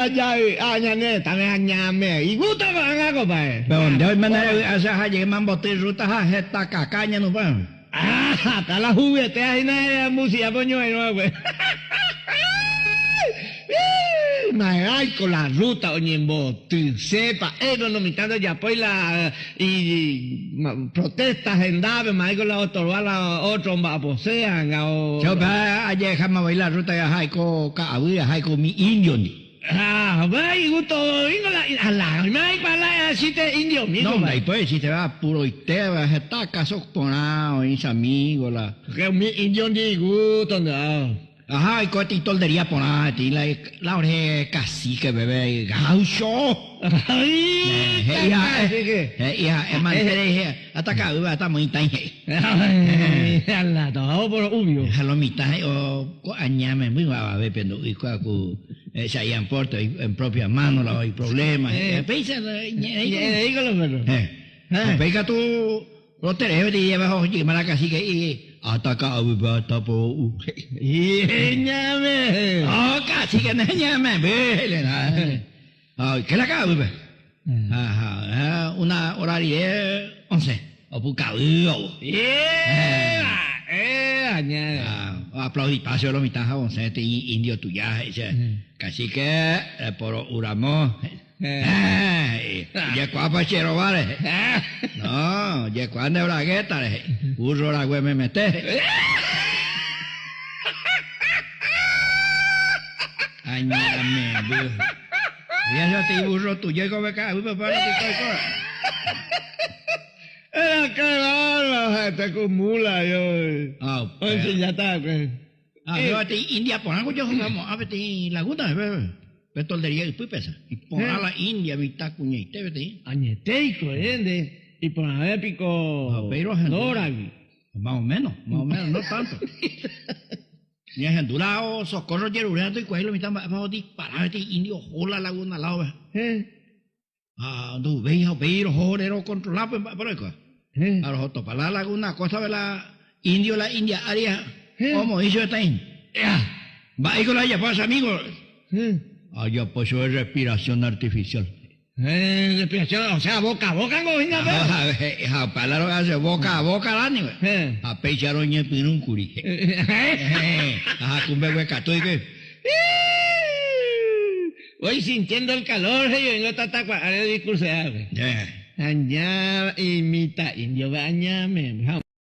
Añane, también añame. Y gusta van a comer. Pero de hoy manera esa haye mambo te ruta ha esta cacaña no va. Ah, está la juguete ahí na música poño ahí no güey. Ay, con la ruta, oñembo, tú sepa, no mitando ya pues la protestas en Dave, más con la otorba la otro babosean o. Yo va ayer jamás bailar ruta ya haiko ka abuya haiko mi indio ni. Ah, vai gusto, ingola, ala, mai para si te indio mismo. No, después si te va puro y te va está caso ponao, mis amigos la. Que mi indio ni gusto no. Ajá, y coti toldería ponati, la oreja cacique bebé, gaucho. Ay, ya, mantere, ataca, está muy tan. Ala, todo por obvio. Halo mitad, o añame, muy va a ver, pero y cuacu, esa ya importa, en propia mano, la hay problemas. Pesa, dígalo, pero. Pega tú, lo tenés, te llevas oye, mala cacique y. Ataca abubata po. Ñame. Oh, cacique, ñame, vele na. Ay, ¿qué la cabe? Ajá, una horaria 11. O pucao. Añade. Aplaudí, paseo lo mitad 11, te indio tuya, ese. Cacique, por uramo. Ya cuapa chero vale. No, ya cuando la gueta, burro la güey me mete. Añame, burro. Ya yo te burro tú, yo como acá, uy, papá, no te cojo. Era que barba, te acumula yo. Ah, Oye, ya está, pues. yo te India, por algo yo jugamos, a ver, laguna, bebé. Petoldería y pesa. Y por la India, mitad cuñete, vete. Añeteico, ¿entiendes? Y por haber pico. Pero Dórago. Más o menos, no tanto. Ni en Endurado, socorro, yerurento y cuello, mitad, vamos a disparar, vete, indio, jola, laguna, la oveja. No veis, pero jodero, controlar, por eso. A los otros, para la laguna, cosa de la India, área, como hizo esta India. Va, y con la pasa, amigos. Allá pues eso es respiración artificial. Respiración, o sea, boca a boca, no venga, pero. Palaro hace boca a boca, la niña. A pecharoñe piruncuri. Ajá, cumbe hueca, tú y que. Voy sintiendo el calor, yo vengo a haré discurso. Añá, imita, indio, bañame.